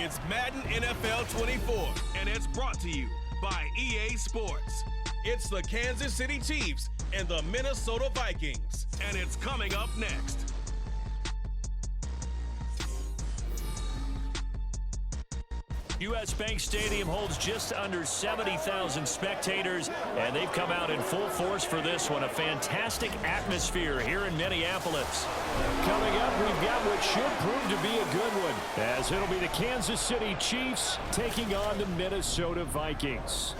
It's Madden NFL 24, and it's brought to you by EA Sports. It's the Kansas City Chiefs and the Minnesota Vikings, and it's coming up next. U.S. Bank Stadium holds just under 70,000 spectators, and they've come out in full force for this one. A fantastic atmosphere here in Minneapolis. Coming up, we've got what should prove to be a good one, as it'll be the Kansas City Chiefs taking on the Minnesota Vikings.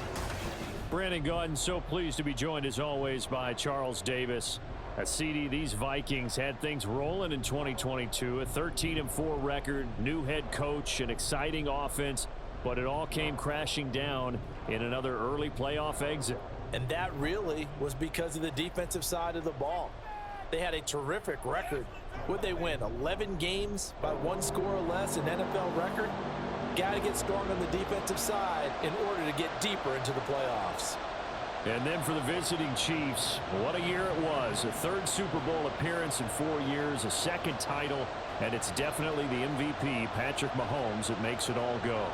Brandon Gaudin, so pleased to be joined as always by Charles Davis. CD, these Vikings had things rolling in 2022, a 13-4 record, new head coach, an exciting offense, but it all came crashing down in another early playoff exit. And that really was because of the defensive side of the ball. They had a terrific record. Would they win 11 games by 1 score or less, an NFL record? Got to get strong on the defensive side in order to get deeper into the playoffs. And then for the visiting Chiefs, what a year it was. A third Super Bowl appearance in 4 years, a second title, and it's definitely the MVP, Patrick Mahomes, that makes it all go.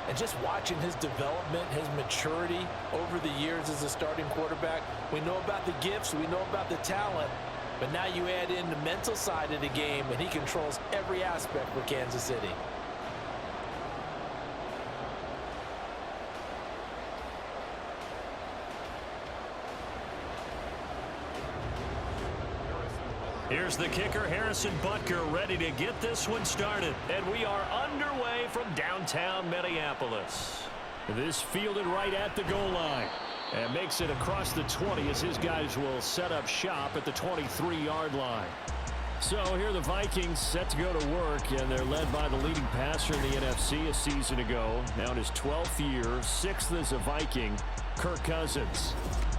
And just watching his development, his maturity over the years as a starting quarterback, we know about the gifts, we know about the talent, but now you add in the mental side of the game, and he controls every aspect for Kansas City. Here's the kicker, Harrison Butker, ready to get this one started. And we are underway from downtown Minneapolis. This fielded right at the goal line. And makes it across the 20 as his guys will set up shop at the 23-yard line. So here the Vikings set to go to work, and they're led by the leading passer in the NFC a season ago. Now in his 12th year, 6th as a Viking, Kirk Cousins.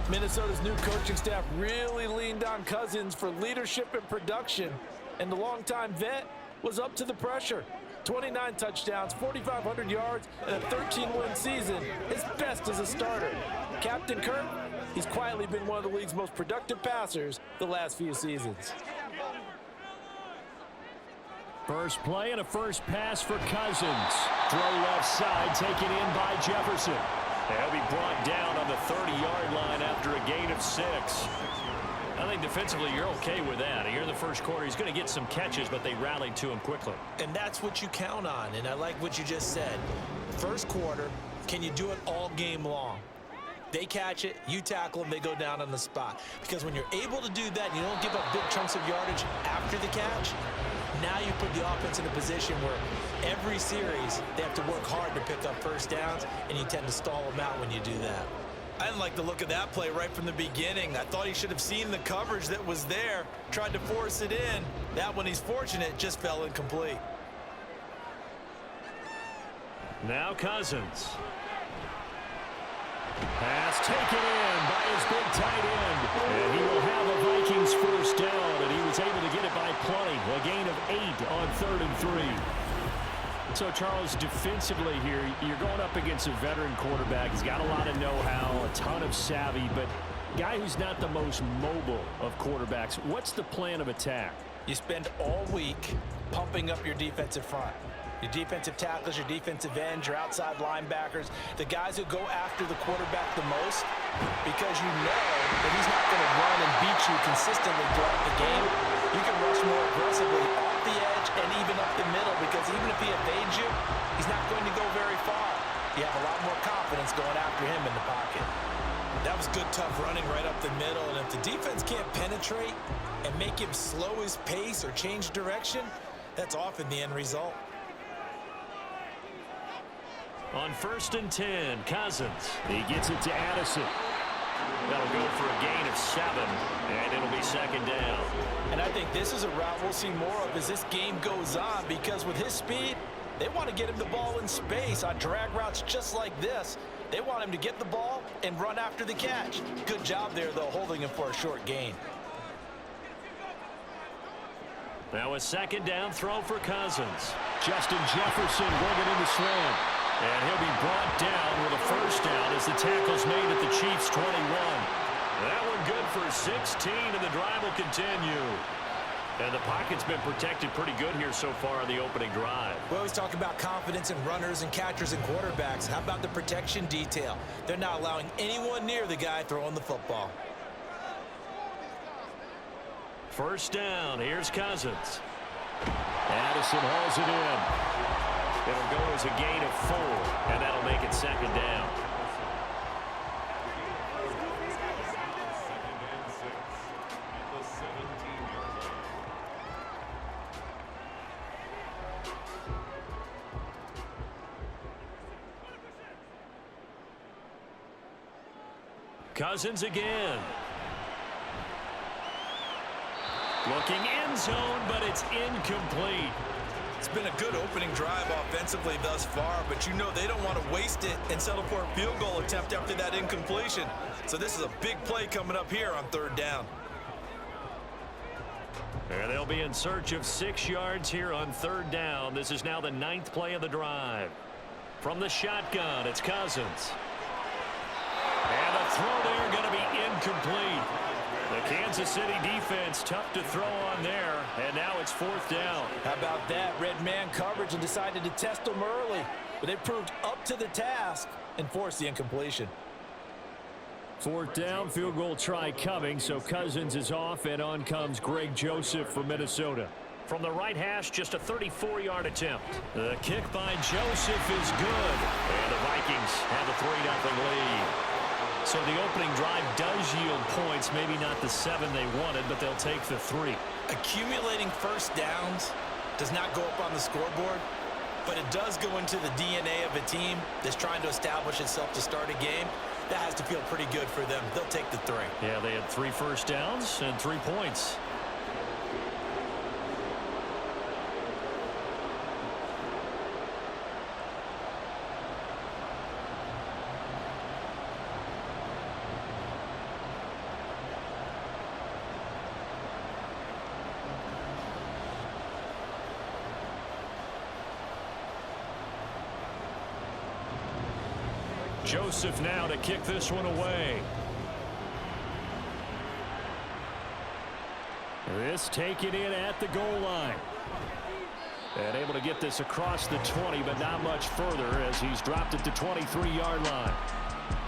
Minnesota's new coaching staff really leaned on Cousins for leadership and production, and the longtime vet was up to the pressure. 29 touchdowns, 4,500 yards, and a 13-win season, his best as a starter. Captain Kirk, he's quietly been one of the league's most productive passers the last few seasons. First play and a first pass for Cousins. Throw left side, taken in by Jefferson. He'll be brought down on the 30-yard line after a gain of 6. I think defensively you're okay with that. Here in the first quarter, he's going to get some catches, but they rallied to him quickly. And that's what you count on, and I like what you just said. First quarter, can you do it all game long? They catch it, you tackle them, they go down on the spot. Because when you're able to do that and you don't give up big chunks of yardage after the catch, now you put the offense in a position where every series they have to work hard to pick up first downs, and you tend to stall them out when you do that. I didn't like the look of that play right from the beginning. I thought he should have seen the coverage that was there, tried to force it in. That one, he's fortunate, just fell incomplete. Now Cousins. Pass taken in by his big tight end. And he will have a Vikings first down, and he was able to get it by plenty. A gain of 8 on 3rd and 3. So, Charles, defensively here, you're going up against a veteran quarterback. He's got a lot of know-how, a ton of savvy, but guy who's not the most mobile of quarterbacks. What's the plan of attack? You spend all week pumping up your defensive front. Your defensive tackles, your defensive ends, your outside linebackers, the guys who go after the quarterback the most, because you know that he's not going to run and beat you consistently throughout the game. You can rush more aggressively off the edge and even up the middle, because even if he evades you, he's not going to go very far. You have a lot more confidence going after him in the pocket. That was good, tough running right up the middle, and if the defense can't penetrate and make him slow his pace or change direction, that's often the end result. On 1st and 10, Cousins. He gets it to Addison. That'll go for a gain of 7, and it'll be 2nd down. And I think this is a route we'll see more of as this game goes on, because with his speed, they want to get him the ball in space on drag routes just like this. They want him to get the ball and run after the catch. Good job there, though, holding him for a short gain. Now a 2nd down throw for Cousins. Justin Jefferson bringing in the slant. And he'll be brought down with a first down as the tackle's made at the Chiefs' 21. That one good for 16, and the drive will continue. And the pocket's been protected pretty good here so far on the opening drive. We always talk about confidence in runners and catchers and quarterbacks. How about the protection detail? They're not allowing anyone near the guy throwing the football. First down, here's Cousins. Addison hauls it in. It'll go as a gain of 4, and that'll make it second down. Cousins again. Looking end zone, but it's incomplete. It's been a good opening drive offensively thus far, but you know they don't want to waste it and settle for a field goal attempt after that incompletion. So this is a big play coming up here on third down. And they'll be in search of 6 yards here on third down. This is now the 9th play of the drive. From the shotgun, it's Cousins. And the throw there going to be incomplete. The Kansas City defense tough to throw on there, and now it's 4th down. How about that? Red man coverage and decided to test them early. But they proved up to the task and forced the incompletion. 4th down, field goal try coming, so Cousins is off, and on comes Greg Joseph from Minnesota. From the right hash, just a 34-yard attempt. The kick by Joseph is good, and the Vikings have a 3-0 lead. So the opening drive does yield points, maybe not the 7 they wanted, but they'll take the 3. Accumulating first downs does not go up on the scoreboard, but it does go into the DNA of a team that's trying to establish itself to start a game. That has to feel pretty good for them. They'll take the 3. Yeah, they had 3 first downs and 3 points. Joseph now to kick this one away. This taken in at the goal line. And able to get this across the 20, but not much further as he's dropped it to 23-yard line.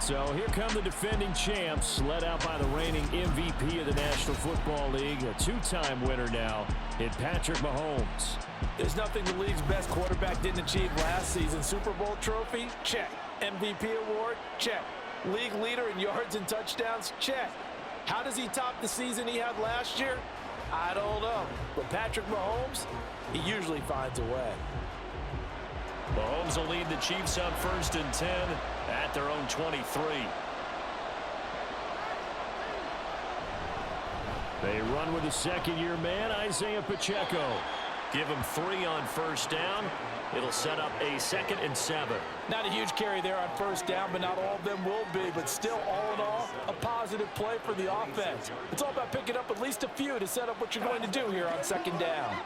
So here come the defending champs, led out by the reigning MVP of the National Football League, a 2-time winner now in Patrick Mahomes. There's nothing the league's best quarterback didn't achieve last season. Super Bowl trophy? Check. MVP award? Check. League leader in yards and touchdowns? Check. How does he top the season he had last year? I don't know. But Patrick Mahomes, he usually finds a way. Mahomes will lead the Chiefs up 1st and 10 at their own 23. They run with the second-year man, Isaiah Pacheco. Give him 3 on first down. It'll set up a 2nd and 7. Not a huge carry there on first down, but not all of them will be. But still, all in all, a positive play for the offense. It's all about picking up at least a few to set up what you're going to do here on 2nd down.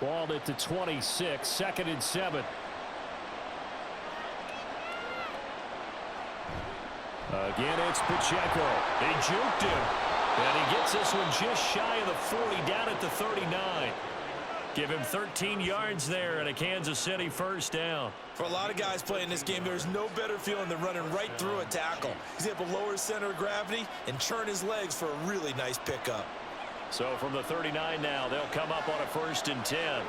Balled at the 26, 2nd and 7. Again, it's Pacheco. They juked him. And he gets this one just shy of the 40, down at the 39. Give him 13 yards there and a Kansas City first down. For a lot of guys playing this game, there's no better feeling than running right through a tackle. He's able to lower his center of gravity and churn his legs for a really nice pickup. So from the 39 now, they'll come up on a 1st and 10.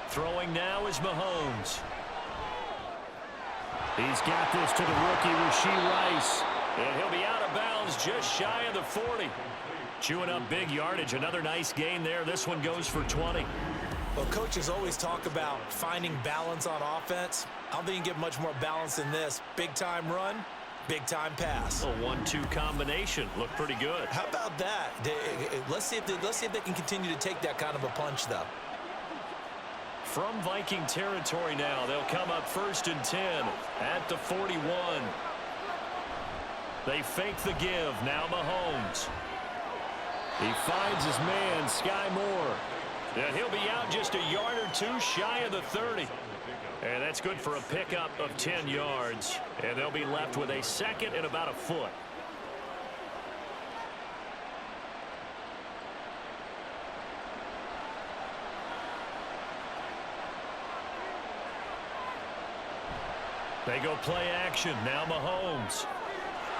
Throwing now is Mahomes. He's got this to the rookie, Rashee Rice. And he'll be out of bounds just shy of the 40. Chewing up big yardage. Another nice gain there. This one goes for 20. Well, coaches always talk about finding balance on offense. I don't think you can get much more balance than this. Big-time run, big-time pass. A 1-2 combination. Looked pretty good. How about that? Let's see if they can continue to take that kind of a punch, though. From Viking territory now, they'll come up 1st and 10 at the 41. They fake the give. Now Mahomes. He finds his man, Sky Moore. And he'll be out just a yard or 2 shy of the 30. And that's good for a pickup of 10 yards. And they'll be left with a 2nd and about a foot. They go play action. Now Mahomes.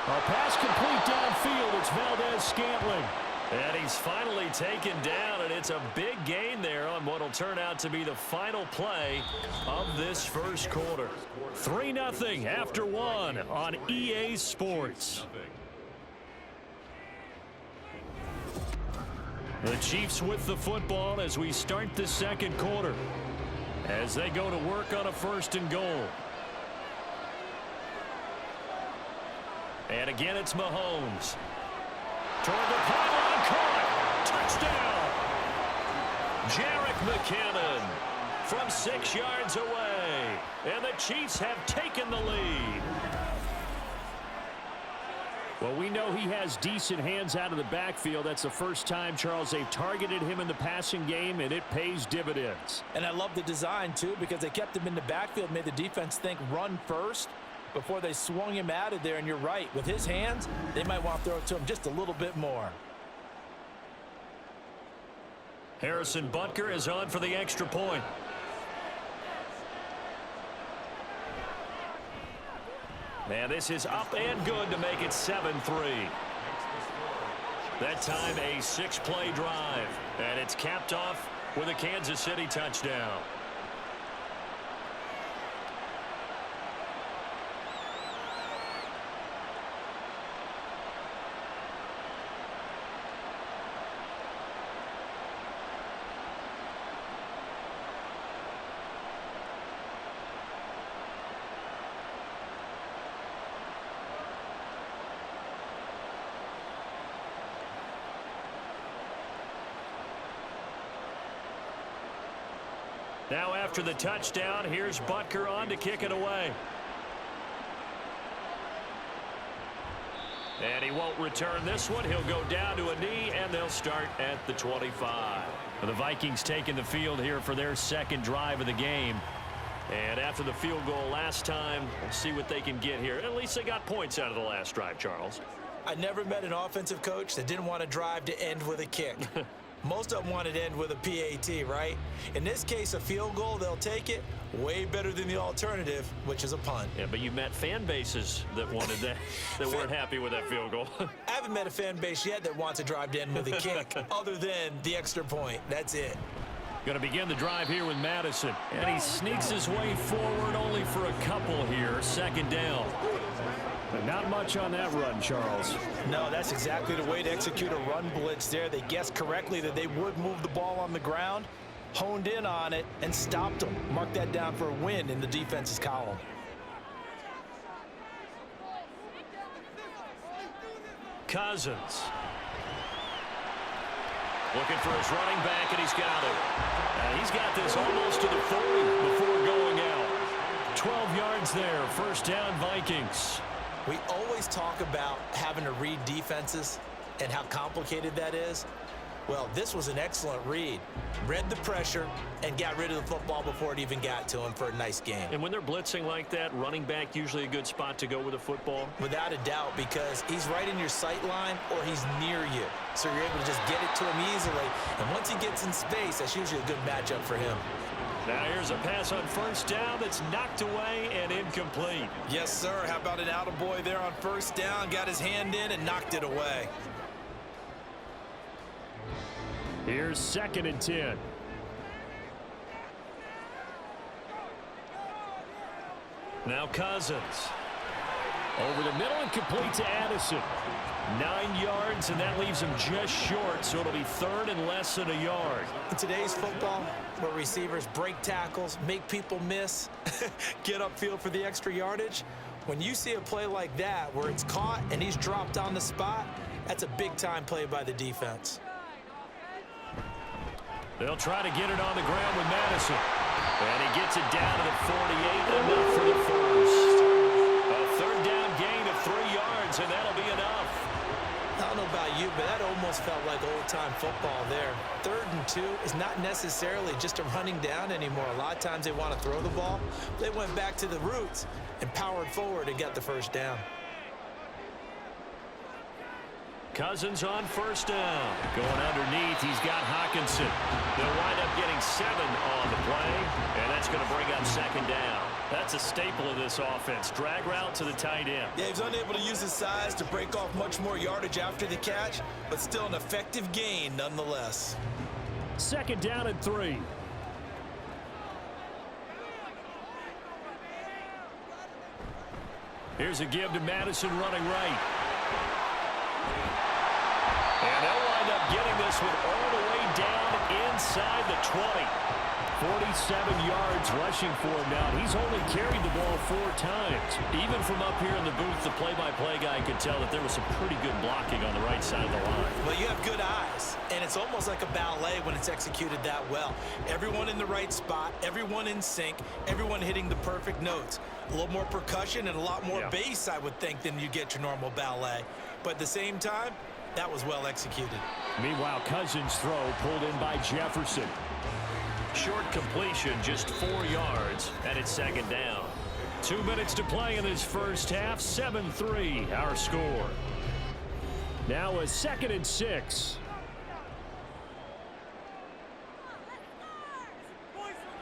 A pass complete downfield. It's Valdez-Scantling. And he's finally taken down, and it's a big gain there on what will turn out to be the final play of this first quarter. 3-0 after 1 on EA Sports. The Chiefs with the football as we start the second quarter, as they go to work on a 1st and goal. And again, it's Mahomes. Toward the pylon, caught. Touchdown. Jerick McKinnon from 6 yards away. And the Chiefs have taken the lead. Well, we know he has decent hands out of the backfield. That's the first time, Charles, they've targeted him in the passing game, and it pays dividends. And I love the design, too, because they kept him in the backfield, made the defense think run first before they swung him out of there. And you're right, with his hands, they might want to throw it to him just a little bit more. Harrison Butker is on for the extra point. And this is up and good to make it 7-3. That time a 6-play drive. And it's capped off with a Kansas City touchdown. Now after the touchdown, here's Butker on to kick it away. And he won't return this one. He'll go down to a knee, and they'll start at the 25. The Vikings taking the field here for their second drive of the game. And after the field goal last time, we'll see what they can get here. At least they got points out of the last drive, Charles. I never met an offensive coach that didn't want to drive to end with a kick. Most of them wanted to end with a PAT, right? In this case, a field goal, they'll take it. Way better than the alternative, which is a punt. Yeah, but you've met fan bases that wanted that, that weren't happy with that field goal. I haven't met a fan base yet that wants to drive to end with a kick, other than the extra point. That's it. Going to begin the drive here with Madison. And he sneaks his way forward only for a couple here. 2nd down. But not much on that run, Charles. No, that's exactly the way to execute a run blitz there. They guessed correctly that they would move the ball on the ground, honed in on it, and stopped them. Mark that down for a win in the defense's column. Cousins. Looking for his running back, and he's got it. He's got this almost to the 40 before going out. 12 yards there. 1st down, Vikings. We always talk about having to read defenses and how complicated that is. Well, this was an excellent read. Read the pressure and got rid of the football before it even got to him for a nice game. And when they're blitzing like that, running back usually a good spot to go with a football? Without a doubt, because he's right in your sight line or he's near you. So you're able to just get it to him easily. And once he gets in space, that's usually a good matchup for him. Now here's a pass on 1st down that's knocked away and incomplete. Yes, sir. How about an attaboy there on 1st down? Got his hand in and knocked it away. Here's 2nd and 10. Now Cousins. Over the middle and complete to Addison. 9 yards, and that leaves him just short, so it'll be 3rd and less than a yard. In today's football, where receivers break tackles, make people miss, get upfield for the extra yardage, when you see a play like that where it's caught and he's dropped on the spot, that's a big-time play by the defense. They'll try to get it on the ground with Madison. And he gets it down to the 48, enough for the first. A 3rd down gain of 3 yards, and that'll be enough. I don't know about you, but that almost felt like old-time football there. 3rd and 2 is not necessarily just a running down anymore. A lot of times they want to throw the ball. They went back to the roots and powered forward and got the 1st down. Cousins on 1st down. Going underneath, he's got Hawkinson. They'll wind up getting 7 on the play, and that's going to bring up 2nd down. That's a staple of this offense. Drag route to the tight end. Yeah, he's unable to use his size to break off much more yardage after the catch, but still an effective gain nonetheless. 2nd down and 3. Here's a give to Madison running right. And they'll wind up getting this one all the way down inside the 20. 47 yards rushing for him now. He's only carried the ball 4 times. Even from up here in the booth, the play-by-play guy could tell that there was some pretty good blocking on the right side of the line. Well, you have good eyes, and it's almost like a ballet when it's executed that well. Everyone in the right spot, everyone in sync, everyone hitting the perfect notes. A little more percussion and a lot more bass, I would think, than you get your normal ballet. But at the same time, that was well executed. Meanwhile, Cousins' throw pulled in by Jefferson. Short completion, just 4 yards, and it's 2nd down. 2 minutes to play in this first half. 7-3, our score. Now a 2nd and 6.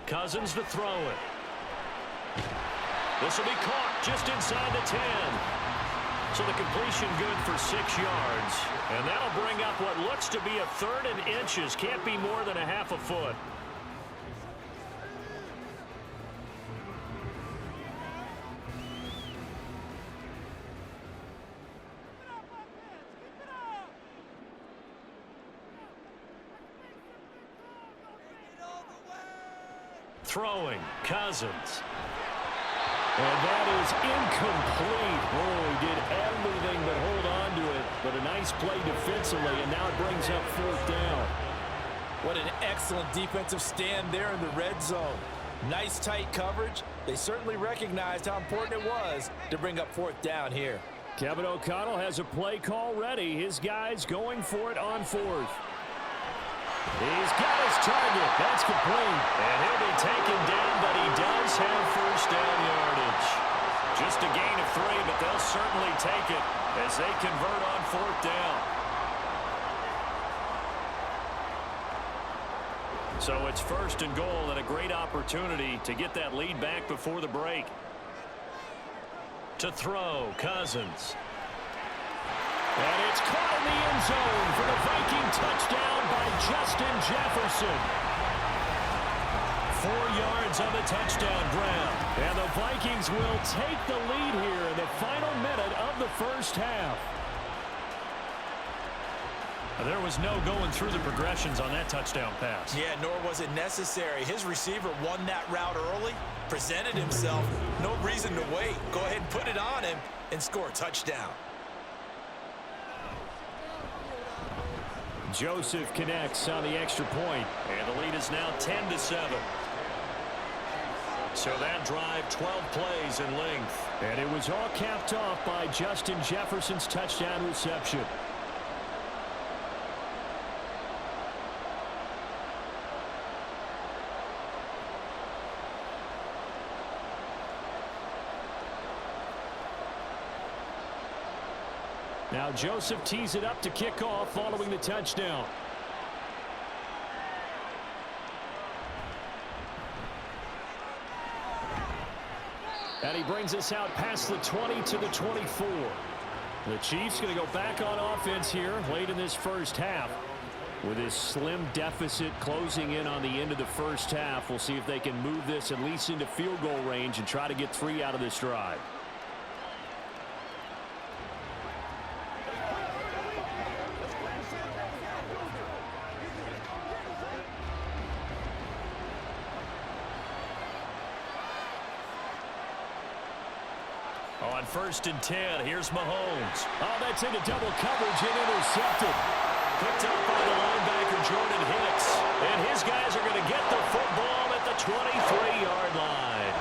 Cousins to throw it. This will be caught just inside the 10. So the completion good for 6 yards. And that'll bring up what looks to be a 3rd and inches. Can't be more than a half a foot. Throwing, Cousins. And that is incomplete. Oh, he did everything but hold on to it. But a nice play defensively, and now it brings up 4th down. What an excellent defensive stand there in the red zone. Nice tight coverage. They certainly recognized how important it was to bring up 4th down here. Kevin O'Connell has a play call ready. His guys going for it on 4th. He's got his target. That's complete. And he'll be taken down, but he does have 1st down yardage. Just a gain of 3, but they'll certainly take it as they convert on 4th down. So it's 1st and goal and a great opportunity to get that lead back before the break. To throw, Cousins. And it's caught in the end zone for the Viking touchdown by Justin Jefferson. 4 yards on the touchdown grab. And the Vikings will take the lead here in the final minute of the first half. There was no going through the progressions on that touchdown pass. Yeah, nor was it necessary. His receiver won that route early, presented himself. No reason to wait. Go ahead and put it on him and score a touchdown. Joseph connects on the extra point. And the lead is now 10-7. So that drive, 12 plays in length. And it was all capped off by Justin Jefferson's touchdown reception. Now Joseph tees it up to kick off following the touchdown. And he brings us out past the 20 to the 24. The Chiefs going to go back on offense here late in this first half. With this slim deficit closing in on the end of the first half, we'll see if they can move this at least into field goal range and try to get 3 out of this drive. On 1st and 10, here's Mahomes. Oh, that's into double coverage and intercepted. Picked up by the linebacker, Jordan Hicks. And his guys are going to get the football at the 23-yard line.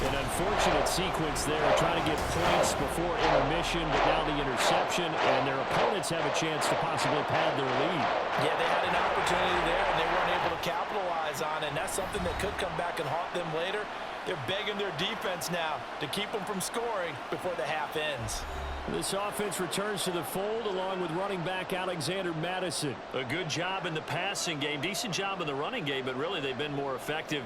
An unfortunate sequence there, trying to get points before intermission, but now the interception, and their opponents have a chance to possibly pad their lead. Yeah, they had an opportunity there, and they weren't able to capitalize on it, and that's something that could come back and haunt them later. They're begging their defense now to keep them from scoring before the half ends. This offense returns to the fold along with running back Alexander Madison. A good job in the passing game, decent job in the running game, but really they've been more effective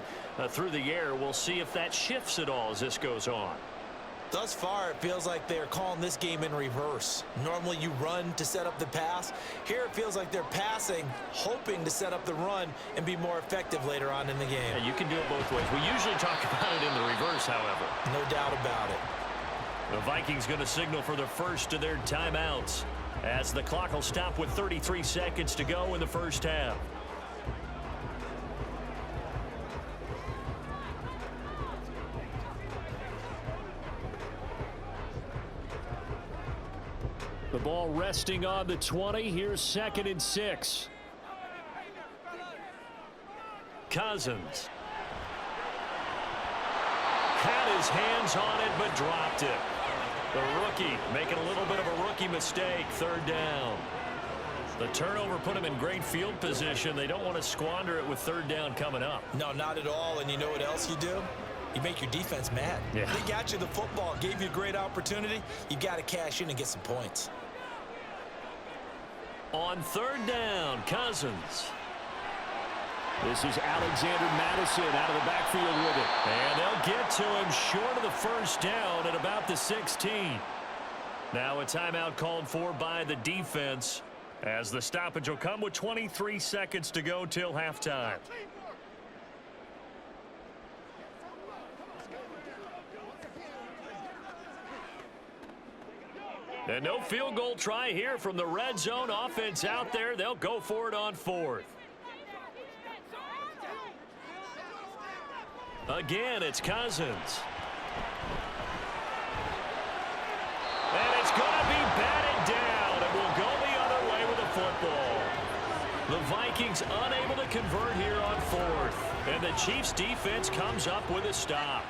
through the air. We'll see if that shifts at all as this goes on. Thus far, it feels like they're calling this game in reverse. Normally you run to set up the pass. Here it feels like they're passing, hoping to set up the run and be more effective later on in the game. Yeah, you can do it both ways. We usually talk about it in the reverse, however. No doubt about it. The Vikings going to signal for the first of their timeouts as the clock will stop with 33 seconds to go in the first half. The ball resting on the 20. Here's 2nd and 6. Cousins had his hands on it but dropped it. The rookie making a little bit of a rookie mistake. 3rd down. The turnover put him in great field position. They don't want to squander it with 3rd down coming up. No, not at all. And you know what else you do? You make your defense mad. Yeah. They got you the football, gave you a great opportunity. You got to cash in and get some points. On 3rd down, Cousins. This is Alexander Madison out of the backfield with it. And they'll get to him short of the 1st down at about the 16. Now a timeout called for by the defense as the stoppage will come with 23 seconds to go till halftime. And no field goal try here from the red zone offense out there. They'll go for it on 4th. Again, it's Cousins. And it's going to be batted down, and we'll go the other way with the football. The Vikings unable to convert here on 4th. And the Chiefs' defense comes up with a stop.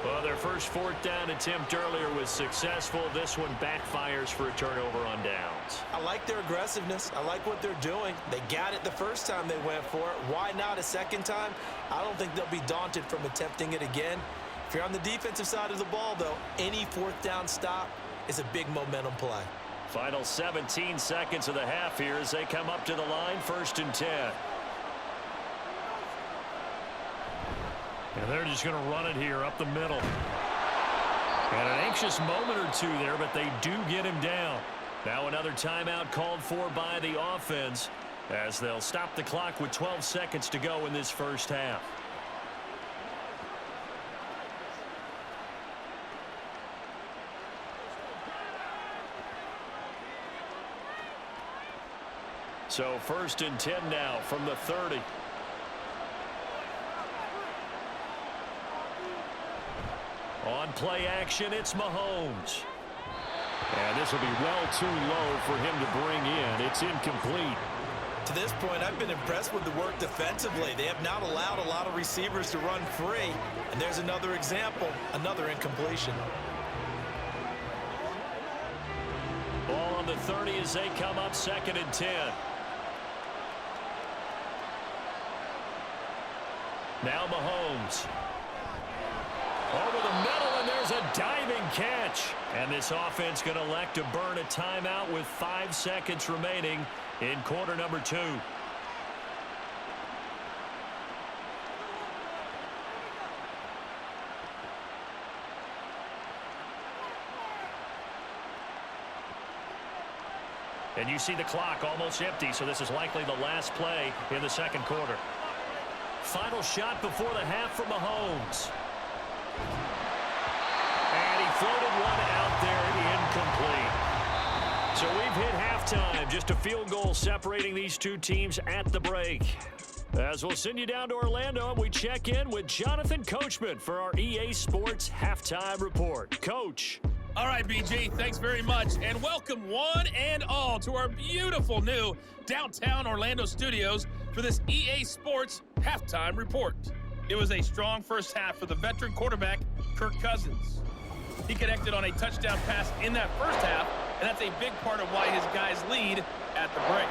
Well, their first 4th down attempt earlier was successful. This one backfires for a turnover on downs. I like their aggressiveness. I like what they're doing. They got it the first time they went for it. Why not a second time? I don't think they'll be daunted from attempting it again. If you're on the defensive side of the ball, though, any 4th down stop is a big momentum play. Final 17 seconds of the half here as they come up to the line, 1st and 10. And they're just going to run it here up the middle. And an anxious moment or two there, but they do get him down. Now another timeout called for by the offense as they'll stop the clock with 12 seconds to go in this first half. So 1st and 10 now from the 30. On play action, it's Mahomes. And this will be well too low for him to bring in. It's incomplete. To this point, I've been impressed with the work defensively. They have not allowed a lot of receivers to run free. And there's another example, another incompletion. Ball on the 30 as they come up 2nd and 10. Now Mahomes. Over the middle, and there's a diving catch. And this offense going to elect to burn a timeout with 5 seconds remaining in quarter number 2. And you see the clock almost empty, so this is likely the last play in the 2nd quarter. Final shot before the half from Mahomes. And he floated one out there, incomplete. So we've hit halftime. Just a field goal separating these two teams at the break. As we'll send you down to Orlando, we check in with Jonathan Coachman for our EA Sports Halftime Report. Coach. All right, BG, thanks very much. And welcome one and all to our beautiful new downtown Orlando studios for this EA Sports Halftime Report. It was a strong first half for the veteran quarterback, Kirk Cousins. He connected on a touchdown pass in that first half, and that's a big part of why his guys lead at the break.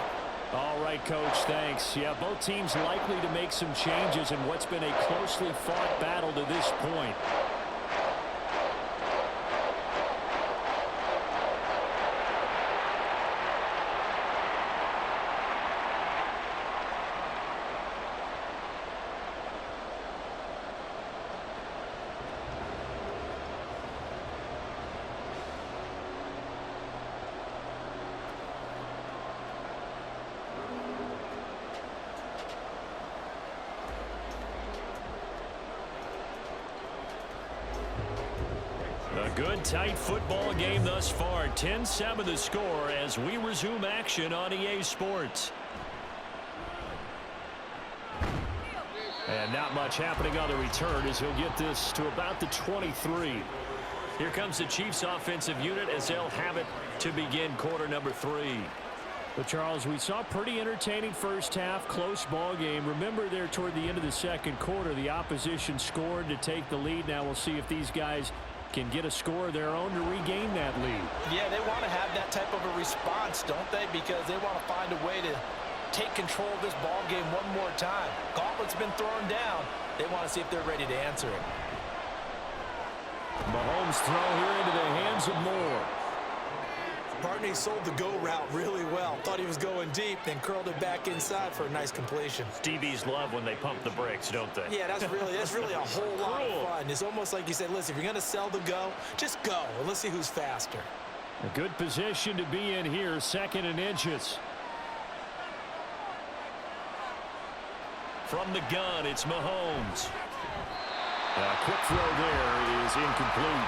All right, right, Coach. Thanks. Yeah, both teams likely to make some changes in what's been a closely fought battle to this point. A good, tight football game thus far. 10-7 the score as we resume action on EA Sports. And not much happening on the return as he'll get this to about the 23. Here comes the Chiefs offensive unit as they'll have it to begin quarter number 3. But, Charles, we saw a pretty entertaining first half, close ball game. Remember there toward the end of the second quarter, the opposition scored to take the lead. Now we'll see if these guys can get a score of their own to regain that lead. Yeah, they want to have that type of a response, don't they? Because they want to find a way to take control of this ball game one more time. Gauntlet's been thrown down. They want to see if they're ready to answer it. Mahomes throw here into the hands of Moore. Partney sold the go route really well. Thought he was going deep, then curled it back inside for a nice completion. DBs love when they pump the brakes, don't they? Yeah, that's really a whole lot of fun. It's almost like you said, listen, if you're going to sell the go, just go, and let's see who's faster. A good position to be in here, 2nd and inches. From the gun, it's Mahomes. A quick throw there is incomplete.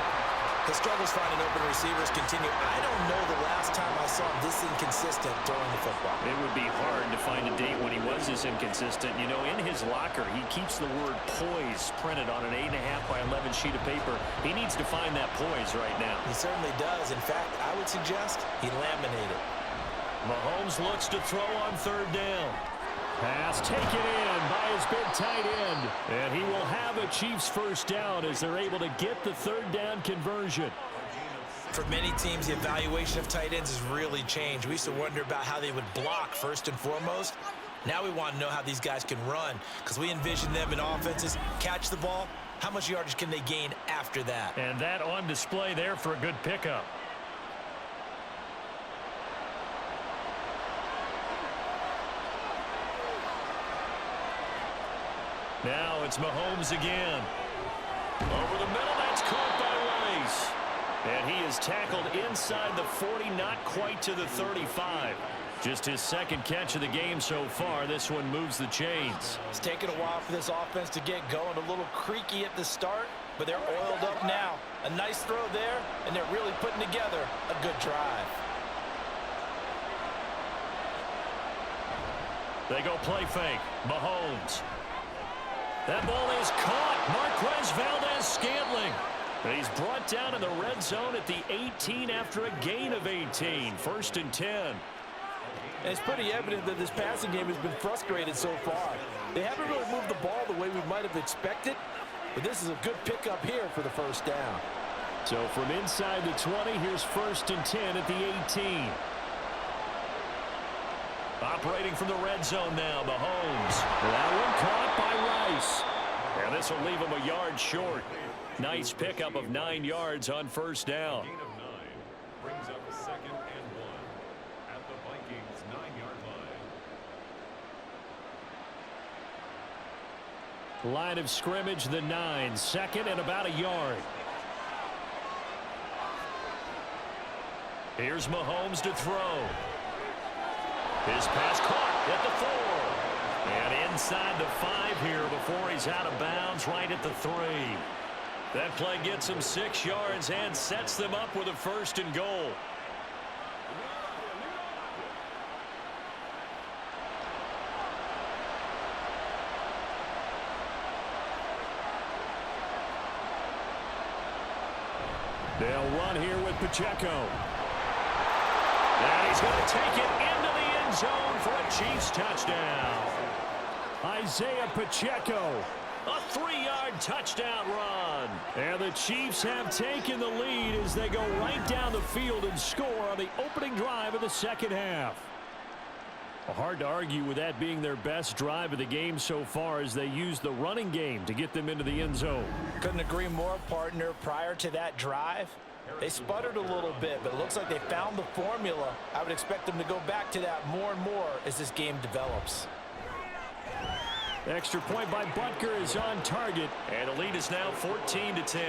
The struggles finding open receivers continue. I don't know the last time I saw him this inconsistent throwing the football. It would be hard to find a date when he was this inconsistent. You know, in his locker, he keeps the word poise printed on an 8.5 by 11 sheet of paper. He needs to find that poise right now. He certainly does. In fact, I would suggest he laminated. Mahomes looks to throw on 3rd down. Pass taken in by his big tight end. And he will have a Chiefs first down as they're able to get the 3rd down conversion. For many teams, the evaluation of tight ends has really changed. We used to wonder about how they would block first and foremost. Now we want to know how these guys can run because we envision them in offenses. Catch the ball. How much yardage can they gain after that? And that on display there for a good pickup. Now it's Mahomes again. Over the middle, that's caught by Rice. And he is tackled inside the 40, not quite to the 35. Just his 2nd catch of the game so far. This one moves the chains. It's taken a while for this offense to get going. A little creaky at the start, but they're oiled up now. A nice throw there, and they're really putting together a good drive. They go play fake. Mahomes. That ball is caught. Marquez Valdez-Scantling. He's brought down in the red zone at the 18 after a gain of 18. 1st and 10. And it's pretty evident that this passing game has been frustrated so far. They haven't really moved the ball the way we might have expected, but this is a good pickup here for the first down. So from inside the 20, here's 1st and 10 at the 18. Operating from the red zone now, Mahomes. That one caught by Rice. And this will leave him a yard short. Nice pickup of 9 yards on 1st down. Gain of 9 brings up 2nd and 1 at the Vikings 9-yard line. Line of scrimmage, the 9. 2nd and about a yard. Here's Mahomes to throw. His pass caught at the 4. And inside the 5 here before he's out of bounds right at the 3. That play gets him 6 yards and sets them up with a 1st and goal. They'll run here with Pacheco. And he's going to take it into the end zone for a Chiefs touchdown. Isaiah Pacheco. A 3-yard touchdown run. And the Chiefs have taken the lead as they go right down the field and score on the opening drive of the 2nd half. Hard to argue with that being their best drive of the game so far as they use the running game to get them into the end zone. Couldn't agree more, partner. Prior to that drive, they sputtered a little bit, but it looks like they found the formula. I would expect them to go back to that more and more as this game develops. Extra point by Butker is on target. And the lead is now 14-10.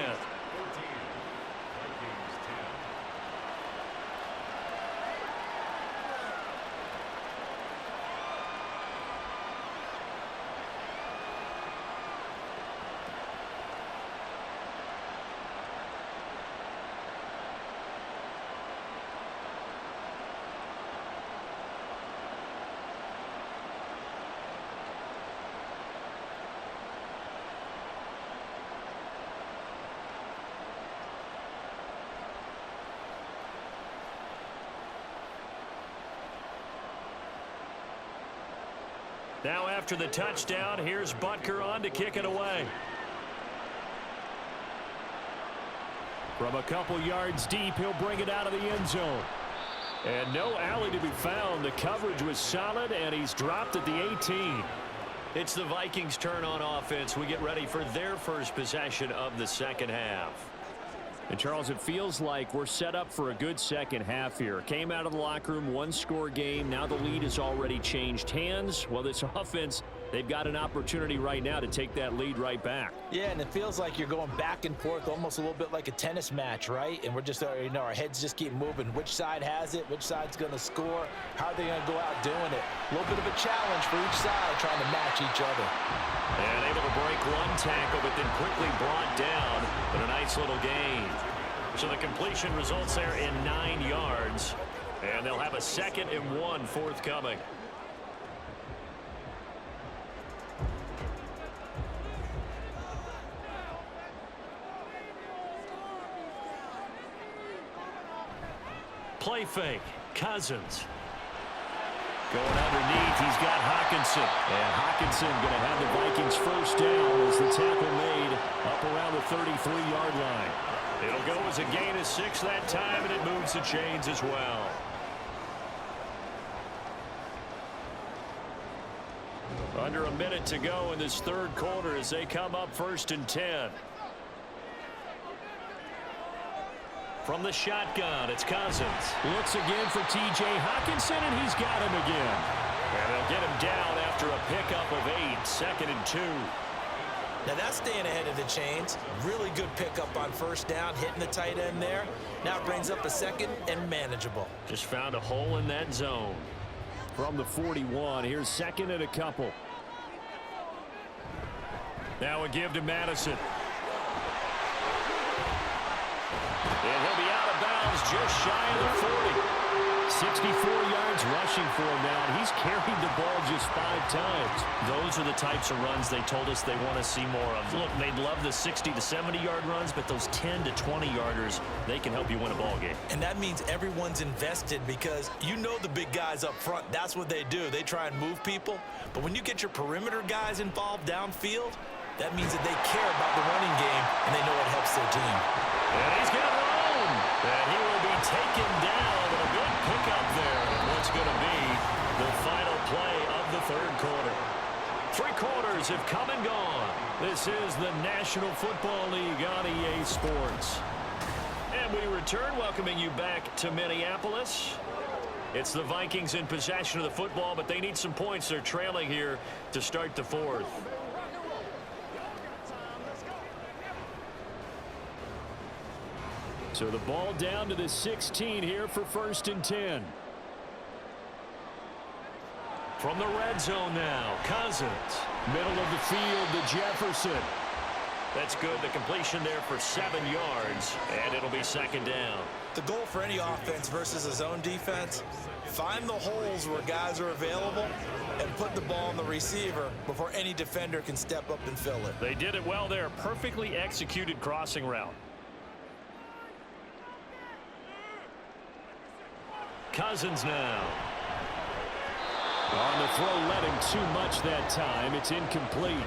Now after the touchdown, here's Butker on to kick it away. From a couple yards deep, he'll bring it out of the end zone. And no alley to be found. The coverage was solid, and he's dropped at the 18. It's the Vikings' turn on offense. We get ready for their first possession of the second half. And, Charles, it feels like we're set up for a good second half here. Came out of the locker room, one-score game. Now the lead has already changed hands. Well, this offense, they've got an opportunity right now to take that lead right back. Yeah, and it feels like you're going back and forth almost a little bit like a tennis match, right? And we're just, our heads just keep moving. Which side has it? Which side's going to score? How are they going to go out doing it? A little bit of a challenge for each side trying to match each other. And able to break one tackle, but then quickly brought down. But a nice little gain. So the completion results there in 9 yards. And they'll have a 2nd and 1 forthcoming. Play fake. Cousins. Going underneath, he's got Hawkinson. And Hawkinson going to have the Vikings first down as the tackle made up around the 33-yard line. It'll go as a gain of 6 that time, and it moves the chains as well. Under a minute to go in this third quarter as they come up 1st and 10. From the shotgun, it's Cousins. Looks again for T.J. Hawkinson, and he's got him again. And they'll get him down after a pickup of 8, 2nd and 2. Now that's staying ahead of the chains. Really good pickup on first down, hitting the tight end there. Now it brings up a 2nd and manageable. Just found a hole in that zone. From the 41, here's 2nd and a couple. Now a give to Madison. And he'll be out of bounds just shy of the 40. 64 yards rushing for him now, and he's carried the ball just 5 times. Those are the types of runs they told us they want to see more of. Look, they'd love the 60 to 70-yard runs, but those 10 to 20-yarders, they can help you win a ball game. And that means everyone's invested because you know the big guys up front, that's what they do. They try and move people. But when you get your perimeter guys involved downfield, that means that they care about the running game, and they know it helps their team. And he's got room. And he will be taken down. A good pickup there. And what's going to be the final play of the third quarter. 3 quarters have come and gone. This is the National Football League on EA Sports. And we return, welcoming you back to Minneapolis. It's the Vikings in possession of the football, but they need some points. They're trailing here to start the 4th. So the ball down to the 16 here for 1st and 10. From the red zone now, Cousins. Middle of the field to Jefferson. That's good. The completion there for 7 yards, and it'll be 2nd down. The goal for any offense versus a zone defense, find the holes where guys are available and put the ball on the receiver before any defender can step up and fill it. They did it well there. Perfectly executed crossing route. Cousins now. On the throw, led him too much that time. It's incomplete.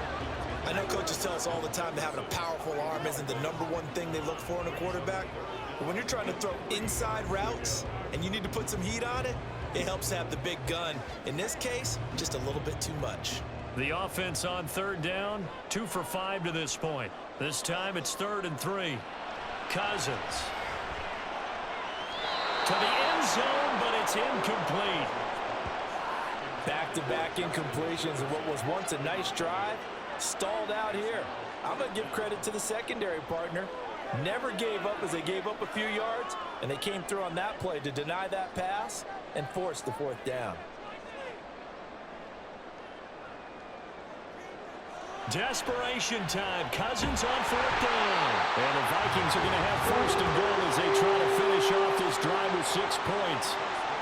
I know coaches tell us all the time that having a powerful arm isn't the #1 thing they look for in a quarterback. But when you're trying to throw inside routes and you need to put some heat on it, It helps have the big gun. In this case, just a little bit too much. The offense on third down, 2 for 5 to this point. This time it's 3rd and 3. Cousins to the end zone, but it's incomplete. Back-to-back incompletions of what was once a nice drive, stalled out here. I'm going to give credit to the secondary partner. Never gave up as they gave up a few yards, and they came through on that play to deny that pass and force the 4th down. Desperation time. Cousins on 4th down. And the Vikings are going to have 1st and goal as they try to finish off this drive with 6 points.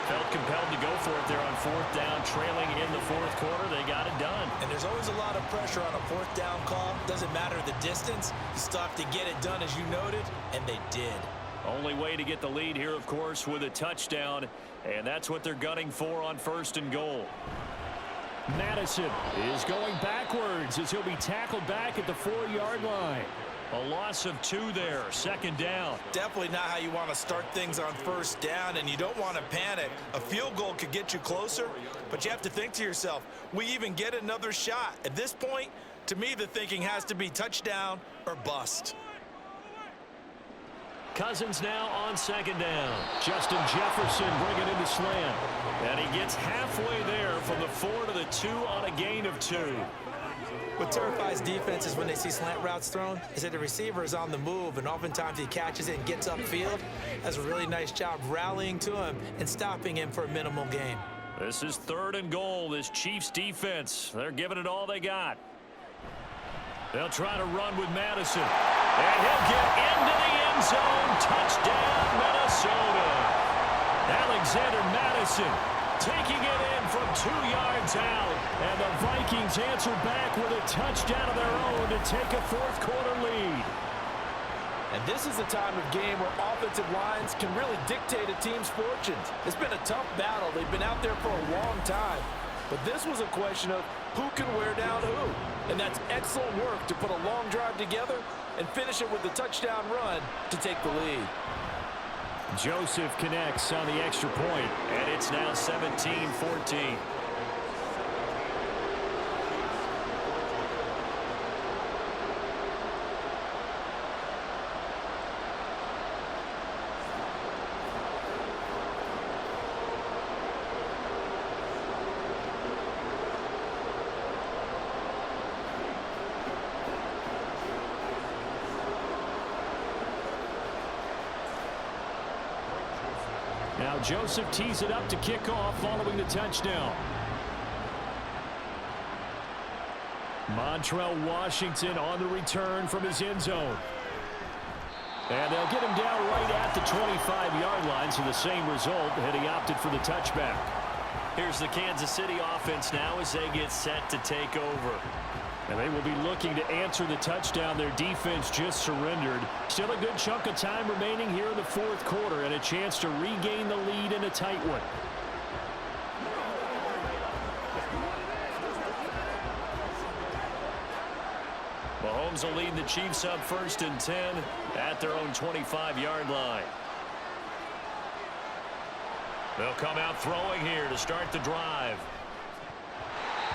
Felt compelled to go for it there on 4th down, trailing in the 4th quarter. They got it done. And there's always a lot of pressure on a 4th down call. Doesn't matter the distance. You still have to get it done, as you noted, and they did. Only way to get the lead here, of course, with a touchdown. And that's what they're gunning for on 1st and goal. Madison is going backwards as he'll be tackled back at the 4-yard line. A loss of 2 there, 2nd down. Definitely not how you want to start things on 1st down, and you don't want to panic. A field goal could get you closer, but you have to think to yourself, we even get another shot. At this point, to me, the thinking has to be touchdown or bust. Cousins now on 2nd down. Justin Jefferson bringing in the slant. And he gets halfway there from the 4 to the 2 on a gain of 2. What terrifies defenses when they see slant routes thrown is that the receiver is on the move, and oftentimes he catches it and gets upfield. Does a really nice job rallying to him and stopping him for a minimal gain. This is 3rd and goal. This Chiefs defense, they're giving it all they got. They'll try to run with Madison. And he'll get into the end zone. Touchdown, Minnesota. Alexander Madison taking it in from 2 yards out. And the Vikings answer back with a touchdown of their own to take a 4th quarter lead. And this is the time of game where offensive lines can really dictate a team's fortunes. It's been a tough battle. They've been out there for a long time. But this was a question of who can wear down who. And that's excellent work to put a long drive together and finish it with a touchdown run to take the lead. Joseph connects on the extra point, and it's now 17-14. Now Joseph tees it up to kick off following the touchdown. Montrell Washington on the return from his end zone. And they'll get him down right at the 25-yard line, so the same result had he opted for the touchback. Here's the Kansas City offense now as they get set to take over. And they will be looking to answer the touchdown their defense just surrendered. Still a good chunk of time remaining here in the 4th quarter and a chance to regain the lead in a tight one. Mahomes will lead the Chiefs up 1st and 10 at their own 25-yard line. They'll come out throwing here to start the drive.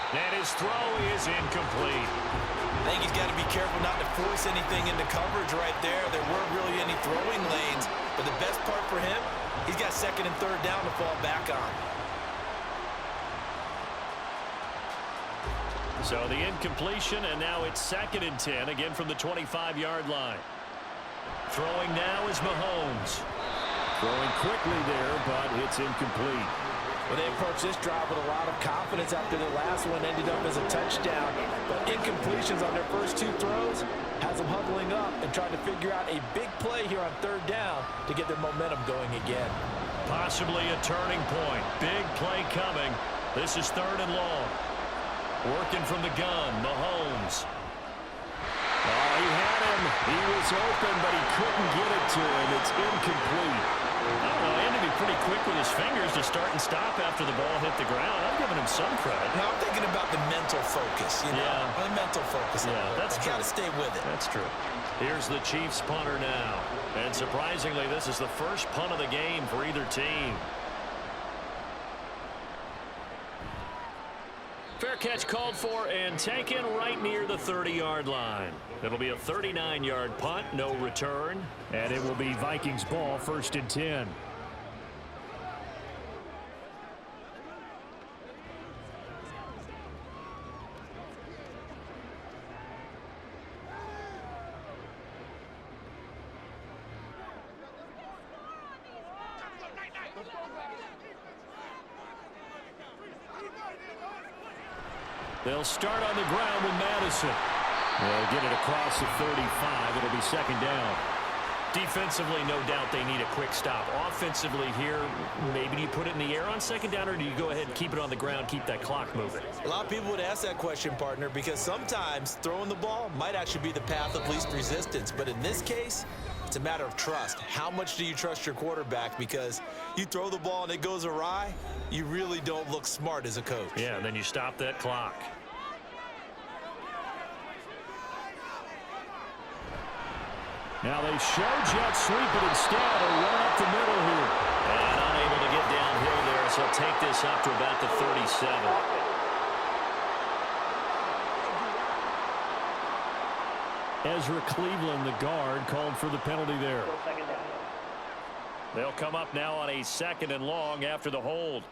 And his throw is incomplete. I think he's got to be careful not to force anything into coverage right there. There weren't really any throwing lanes. But the best part for him, he's got 2nd and 3rd down to fall back on. So the incompletion, and now it's 2nd and 10, again from the 25-yard line. Throwing now is Mahomes. Throwing quickly there, but it's incomplete. Well, they approached this drive with a lot of confidence after the last one ended up as a touchdown. But incompletions on their first 2 throws has them huddling up and trying to figure out a big play here on 3rd down to get their momentum going again. Possibly a turning point. Big play coming. This is 3rd and long. Working from the gun, Mahomes. Oh, he had him. He was open, but he couldn't get it to him. It's incomplete. I don't know, he had to be pretty quick with his fingers to start and stop after the ball hit the ground. I'm giving him some credit. Now, I'm thinking about the mental focus, you know? Yeah. The mental focus. Yeah, that's true. You got to stay with it. That's true. Here's the Chiefs punter now. And surprisingly, this is the first punt of the game for either team. Fair catch called for and taken right near the 30-yard line. It'll be a 39-yard punt, no return. And it will be Vikings ball, 1st and 10. They'll start on the ground with Madison. They'll get it across the 35. It'll be 2nd down. Defensively, no doubt they need a quick stop. Offensively here, maybe do you put it in the air on 2nd down, or do you go ahead and keep it on the ground, keep that clock moving? A lot of people would ask that question, partner, because sometimes throwing the ball might actually be the path of least resistance. But in this case, it's a matter of trust. How much do you trust your quarterback? Because you throw the ball and it goes awry, you really don't look smart as a coach. Yeah, and then you stop that clock. Now they show jet sweep, but instead a run up the middle here. And unable to get downhill there, so take this up to about the 37. Ezra Cleveland, the guard, called for the penalty there. They'll come up now on a 2nd and long after the hold.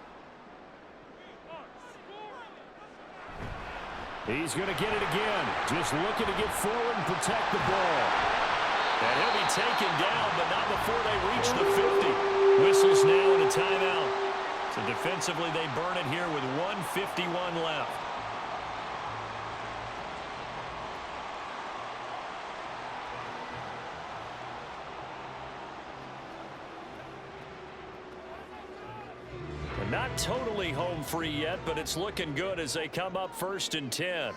He's going to get it again. Just looking to get forward and protect the ball. And he'll be taken down, but not before they reach the 50. Whistles now and a timeout. So defensively, they burn it here with 1:51 left. They're not totally home free yet, but it's looking good as they come up 1st and 10.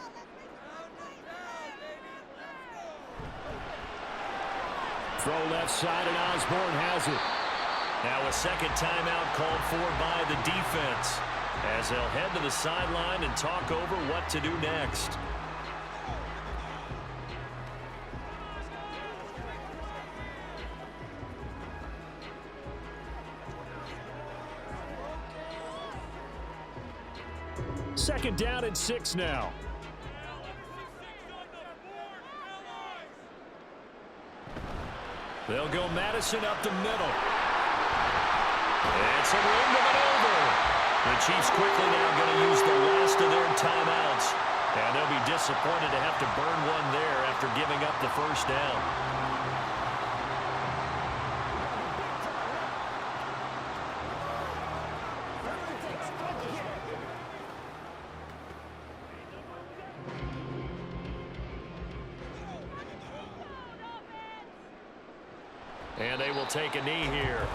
Throw left side, and Osborne has it. Now a 2nd timeout called for by the defense as they'll head to the sideline and talk over what to do next. Second down and 6 now. They'll go Madison up the middle. It's a room to maneuver. The Chiefs quickly now going to use the last of their timeouts. And they'll be disappointed to have to burn one there after giving up the 1st down. And they will take a knee here.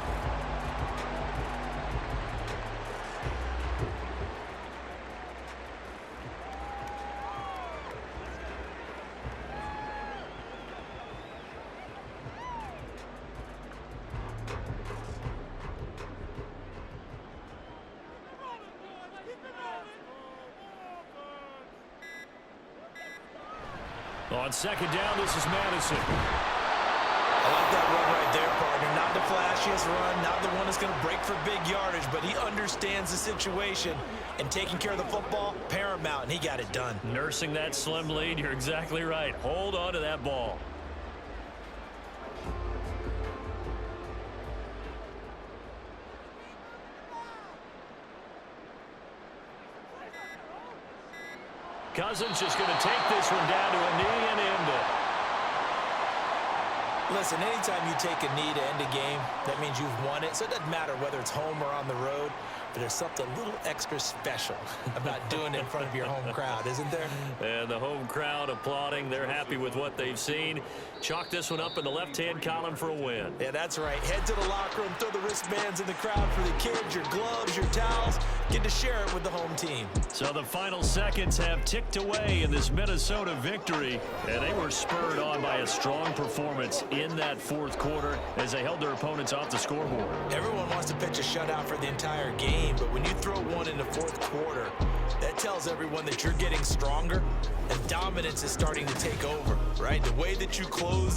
On 2nd down, this is Madison. I like that run right there, partner. Not the flashiest run, not the one that's going to break for big yardage, but he understands the situation, and taking care of the football, paramount, and he got it done. Nursing that slim lead, you're exactly right. Hold on to that ball. Cousins just going to take this one down to a knee and end it. Listen, anytime you take a knee to end a game, that means you've won it. So it doesn't matter whether it's home or on the road, but there's something a little extra special about doing it in front of your home crowd, isn't there? And the home crowd applauding. They're happy with what they've seen. Chalk this one up in the left-hand column for a win. Yeah, that's right. Head to the locker room, throw the wristbands in the crowd for the kids, your gloves, your towels. Get to share it with the home team. So the final seconds have ticked away in this Minnesota victory, and they were spurred on by a strong performance in that 4th quarter as they held their opponents off the scoreboard. Everyone wants to pitch a shutout for the entire game, but when you throw one in the 4th quarter, that tells everyone that you're getting stronger and dominance is starting to take over, right? The way that you close the